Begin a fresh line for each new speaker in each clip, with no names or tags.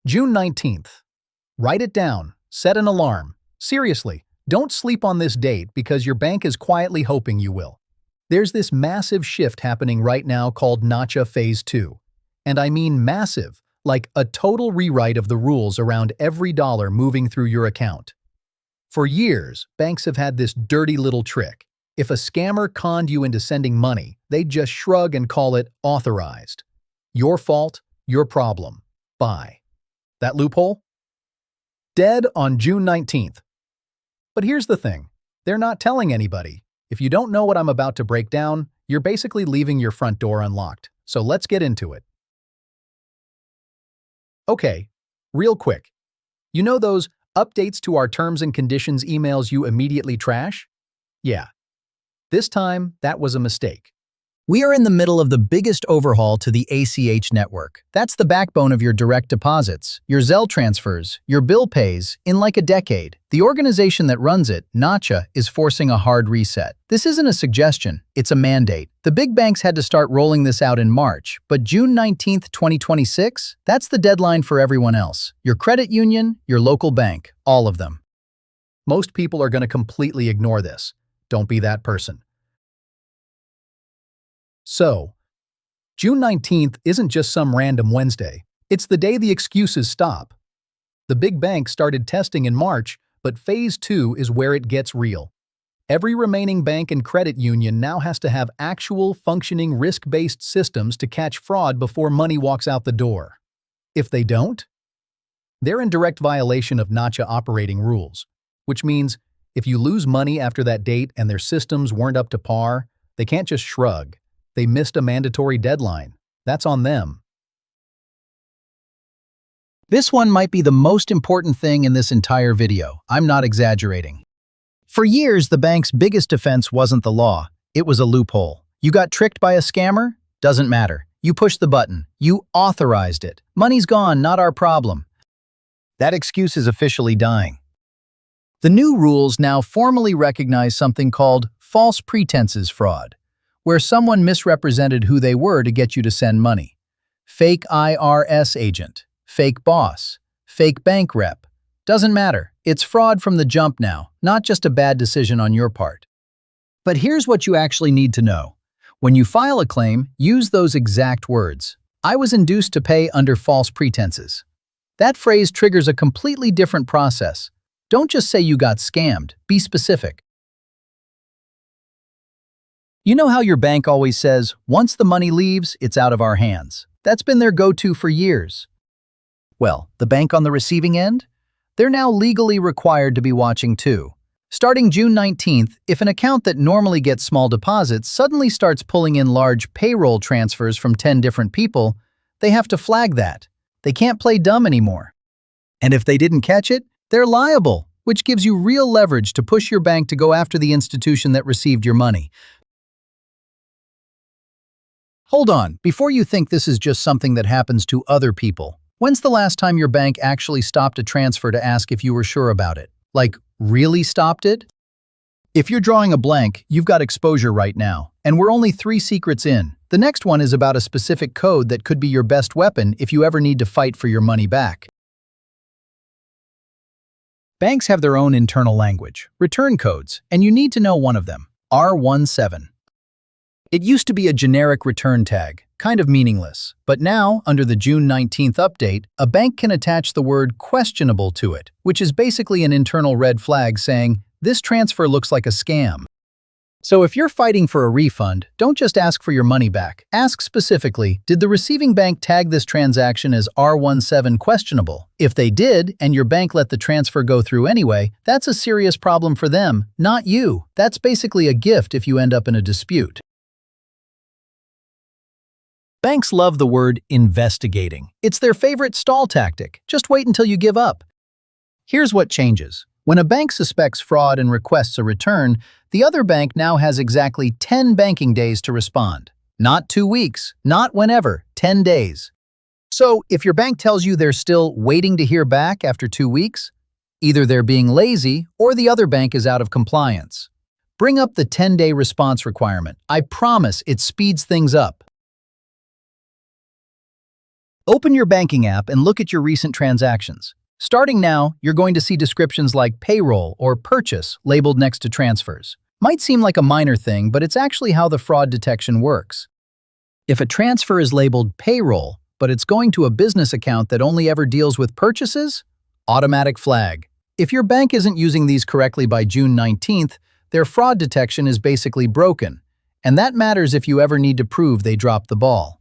June 19th. Write it down. Set an alarm. Seriously, don't sleep on this date because your bank is quietly hoping you will. There's this massive shift happening right now called NACHA Phase 2. And I mean massive, like a total rewrite of the rules around every dollar moving through your account. For years, banks have had this dirty little trick. If a scammer conned you into sending money, they'd just shrug and call it authorized. Your fault, your problem. Bye. That loophole? Dead on June 19th. But here's the thing. They're not telling anybody. If you don't know what I'm about to break down, you're basically leaving your front door unlocked. So let's get into it. Okay, real quick. You know those updates to our terms and conditions emails you immediately trash? Yeah. This time, that was a mistake. We are in the middle of the biggest overhaul to the ACH network. That's the backbone of your direct deposits, your Zelle transfers, your bill pays, in like a decade. The organization that runs it, NACHA, is forcing a hard reset. This isn't a suggestion, it's a mandate. The big banks had to start rolling this out in March, but June 19th, 2026, that's the deadline for everyone else. Your credit union, your local bank, all of them. Most people are going to completely ignore this. Don't be that person. So, June 19th isn't just some random Wednesday. It's the day the excuses stop. The big banks started testing in March, but Phase 2 is where it gets real. Every remaining bank and credit union now has to have actual, functioning, risk-based systems to catch fraud before money walks out the door. If they don't, they're in direct violation of NACHA operating rules, which means if you lose money after that date and their systems weren't up to par, they can't just shrug. They missed a mandatory deadline. That's on them. This one might be the most important thing in this entire video. I'm not exaggerating. For years, the bank's biggest defense wasn't the law. It was a loophole. You got tricked by a scammer? Doesn't matter. You pushed the button. You authorized it. Money's gone, not our problem. That excuse is officially dying. The new rules now formally recognize something called false pretenses fraud, where someone misrepresented who they were to get you to send money. Fake IRS agent, fake boss, fake bank rep. Doesn't matter. It's fraud from the jump now, not just a bad decision on your part. But here's what you actually need to know. When you file a claim, use those exact words. I was induced to pay under false pretenses. That phrase triggers a completely different process. Don't just say you got scammed. Be specific. You know how your bank always says, once the money leaves, it's out of our hands. That's been their go-to for years. Well, the bank on the receiving end? They're now legally required to be watching too. Starting June 19th, if an account that normally gets small deposits suddenly starts pulling in large payroll transfers from 10 different people, they have to flag that. They can't play dumb anymore. And if they didn't catch it, they're liable, which gives you real leverage to push your bank to go after the institution that received your money. Hold on, before you think this is just something that happens to other people, when's the last time your bank actually stopped a transfer to ask if you were sure about it? Like, really stopped it? If you're drawing a blank, you've got exposure right now, and we're only 3 secrets in. The next one is about a specific code that could be your best weapon if you ever need to fight for your money back. Banks have their own internal language, return codes, and you need to know one of them, R17. It used to be a generic return tag, kind of meaningless, but now, under the June 19th update, a bank can attach the word questionable to it, which is basically an internal red flag saying, this transfer looks like a scam. So if you're fighting for a refund, don't just ask for your money back. Ask specifically, did the receiving bank tag this transaction as R17 questionable? If they did, and your bank let the transfer go through anyway, that's a serious problem for them, not you. That's basically a gift if you end up in a dispute. Banks love the word investigating. It's their favorite stall tactic. Just wait until you give up. Here's what changes. When a bank suspects fraud and requests a return, the other bank now has exactly 10 banking days to respond. Not 2 weeks, not whenever, 10 days. So if your bank tells you they're still waiting to hear back after 2 weeks, either they're being lazy or the other bank is out of compliance. Bring up the 10-day response requirement. I promise it speeds things up. Open your banking app and look at your recent transactions. Starting now, you're going to see descriptions like payroll or purchase labeled next to transfers. Might seem like a minor thing, but it's actually how the fraud detection works. If a transfer is labeled payroll, but it's going to a business account that only ever deals with purchases, automatic flag. If your bank isn't using these correctly by June 19th, their fraud detection is basically broken, and that matters if you ever need to prove they dropped the ball.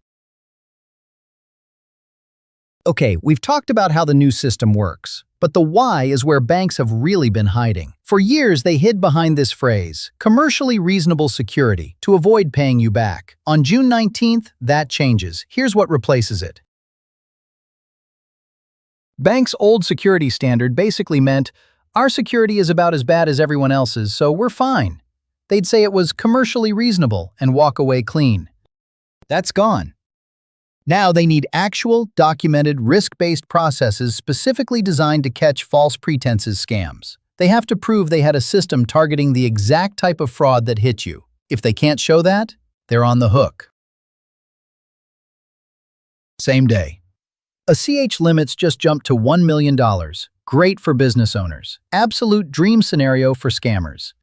Okay, we've talked about how the new system works, but the why is where banks have really been hiding. For years, they hid behind this phrase, commercially reasonable security, to avoid paying you back. On June 19th, that changes. Here's what replaces it. Banks' old security standard basically meant, our security is about as bad as everyone else's, so we're fine. They'd say it was commercially reasonable and walk away clean. That's gone. Now they need actual, documented, risk-based processes specifically designed to catch false pretenses scams. They have to prove they had a system targeting the exact type of fraud that hit you. If they can't show that, they're on the hook. Same day. A CH limits just jumped to $1 million. Great for business owners. Absolute dream scenario for scammers.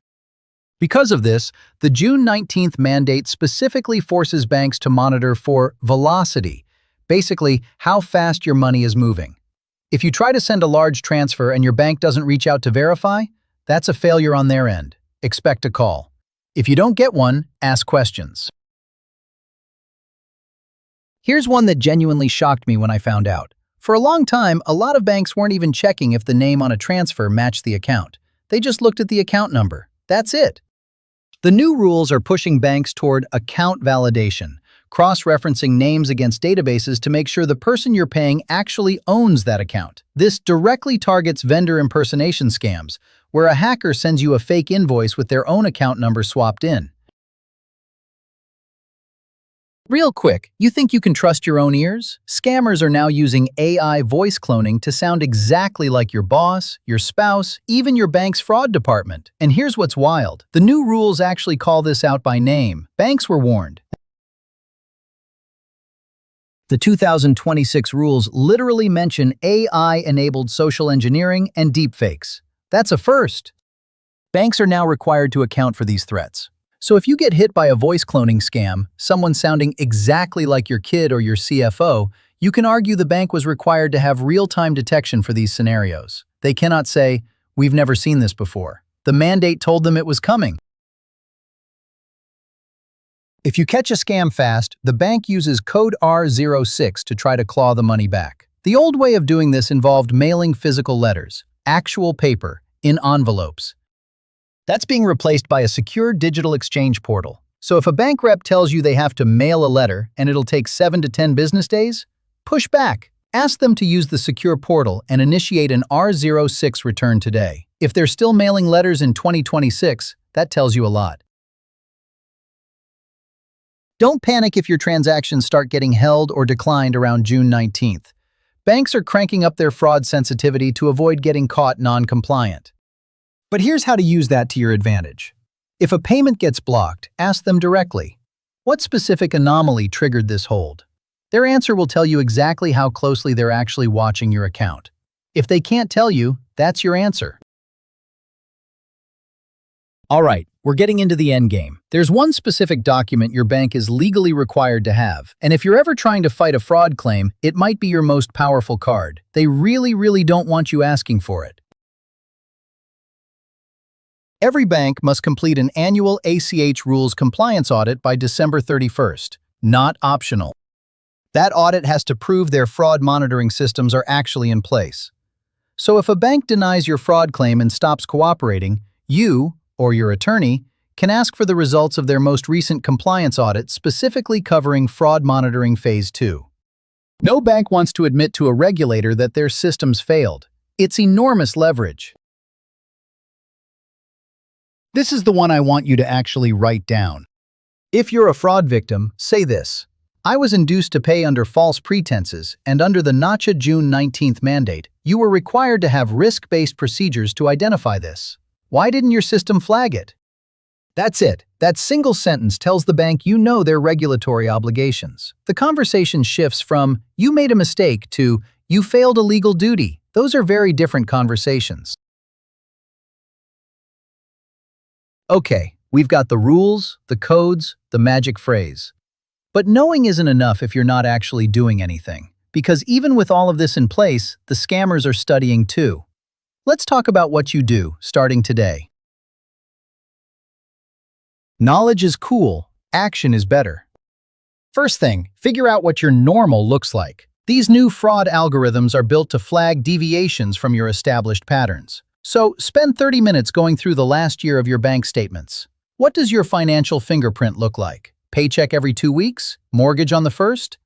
Because of this, the June 19th mandate specifically forces banks to monitor for velocity, basically how fast your money is moving. If you try to send a large transfer and your bank doesn't reach out to verify, that's a failure on their end. Expect a call. If you don't get one, ask questions. Here's one that genuinely shocked me when I found out. For a long time, a lot of banks weren't even checking if the name on a transfer matched the account. They just looked at the account number. That's it. The new rules are pushing banks toward account validation, cross-referencing names against databases to make sure the person you're paying actually owns that account. This directly targets vendor impersonation scams, where a hacker sends you a fake invoice with their own account number swapped in. Real quick, you think you can trust your own ears? Scammers are now using AI voice cloning to sound exactly like your boss, your spouse, even your bank's fraud department. And here's what's wild. The new rules actually call this out by name. Banks were warned. The 2026 rules literally mention AI-enabled social engineering and deepfakes. That's a first. Banks are now required to account for these threats. So if you get hit by a voice cloning scam, someone sounding exactly like your kid or your CFO, you can argue the bank was required to have real-time detection for these scenarios. They cannot say, "We've never seen this before." The mandate told them it was coming. If you catch a scam fast, the bank uses code R06 to try to claw the money back. The old way of doing this involved mailing physical letters, actual paper, in envelopes. That's being replaced by a secure digital exchange portal. So if a bank rep tells you they have to mail a letter and it'll take 7 to 10 business days, push back. Ask them to use the secure portal and initiate an R06 return today. If they're still mailing letters in 2026, that tells you a lot. Don't panic if your transactions start getting held or declined around June 19th. Banks are cranking up their fraud sensitivity to avoid getting caught non-compliant. But here's how to use that to your advantage. If a payment gets blocked, ask them directly, what specific anomaly triggered this hold? Their answer will tell you exactly how closely they're actually watching your account. If they can't tell you, that's your answer. All right, we're getting into the end game. There's one specific document your bank is legally required to have, and if you're ever trying to fight a fraud claim, it might be your most powerful card. They really don't want you asking for it. Every bank must complete an annual ACH rules compliance audit by December 31st, not optional. That audit has to prove their fraud monitoring systems are actually in place. So if a bank denies your fraud claim and stops cooperating, you, or your attorney, can ask for the results of their most recent compliance audit specifically covering Fraud Monitoring Phase 2. No bank wants to admit to a regulator that their systems failed. It's enormous leverage. This is the one I want you to actually write down. If you're a fraud victim, say this. I was induced to pay under false pretenses, and under the NACHA June 19th mandate, you were required to have risk-based procedures to identify this. Why didn't your system flag it? That's it. That single sentence tells the bank you know their regulatory obligations. The conversation shifts from, "You made a mistake," to, "You failed a legal duty." Those are very different conversations. Okay, we've got the rules, the codes, the magic phrase. But knowing isn't enough if you're not actually doing anything. Because even with all of this in place, the scammers are studying too. Let's talk about what you do, starting today. Knowledge is cool, action is better. First thing, figure out what your normal looks like. These new fraud algorithms are built to flag deviations from your established patterns. So, spend 30 minutes going through the last year of your bank statements. What does your financial fingerprint look like? Paycheck every 2 weeks? Mortgage on the first?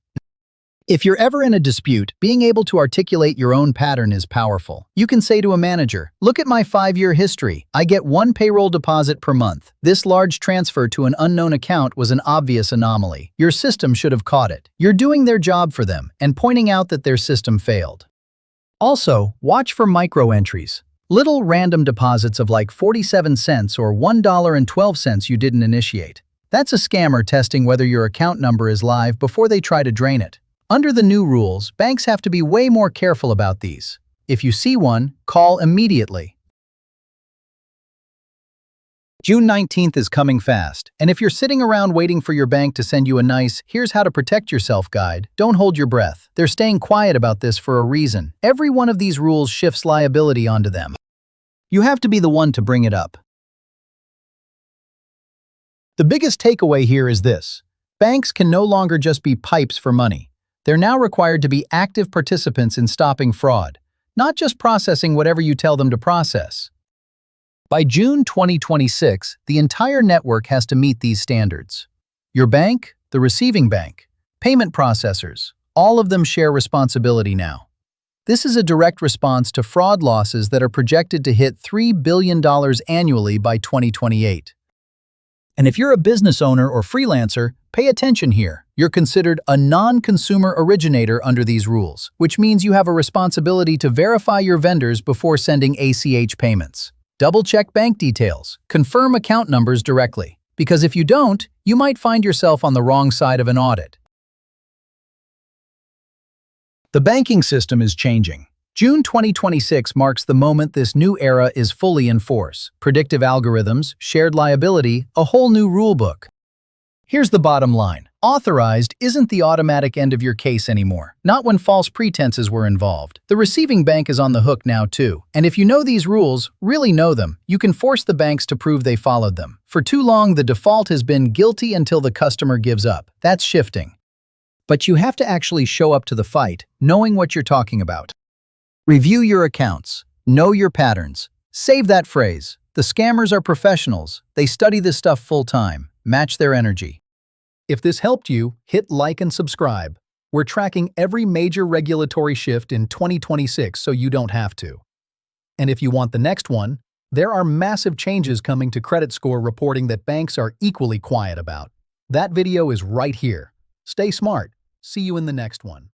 If you're ever in a dispute, being able to articulate your own pattern is powerful. You can say to a manager, "Look at my 5-year history. I get 1 payroll deposit per month. This large transfer to an unknown account was an obvious anomaly. Your system should have caught it." You're doing their job for them and pointing out that their system failed. Also, watch for micro-entries. Little random deposits of like 47 cents or $1.12 you didn't initiate. That's a scammer testing whether your account number is live before they try to drain it. Under the new rules, banks have to be way more careful about these. If you see one, call immediately. June 19th is coming fast, and if you're sitting around waiting for your bank to send you a nice "here's how to protect yourself" guide, don't hold your breath. They're staying quiet about this for a reason. Every one of these rules shifts liability onto them. You have to be the one to bring it up. The biggest takeaway here is this: banks can no longer just be pipes for money. They're now required to be active participants in stopping fraud, not just processing whatever you tell them to process. By June 2026, the entire network has to meet these standards. Your bank, the receiving bank, payment processors, all of them share responsibility now. This is a direct response to fraud losses that are projected to hit $3 billion annually by 2028. And if you're a business owner or freelancer, pay attention here. You're considered a non-consumer originator under these rules, which means you have a responsibility to verify your vendors before sending ACH payments. Double-check bank details. Confirm account numbers directly. Because if you don't, you might find yourself on the wrong side of an audit. The banking system is changing. June 2026 marks the moment this new era is fully in force. Predictive algorithms, shared liability, a whole new rulebook. Here's the bottom line. Authorized isn't the automatic end of your case anymore. Not when false pretenses were involved. The receiving bank is on the hook now too. And if you know these rules, really know them, you can force the banks to prove they followed them. For too long, the default has been guilty until the customer gives up. That's shifting. But you have to actually show up to the fight, knowing what you're talking about. Review your accounts. Know your patterns. Save that phrase. The scammers are professionals. They study this stuff full-time. Match their energy. If this helped you, hit like and subscribe. We're tracking every major regulatory shift in 2026 so you don't have to. And if you want the next one, there are massive changes coming to credit score reporting that banks are equally quiet about. That video is right here. Stay smart. See you in the next one.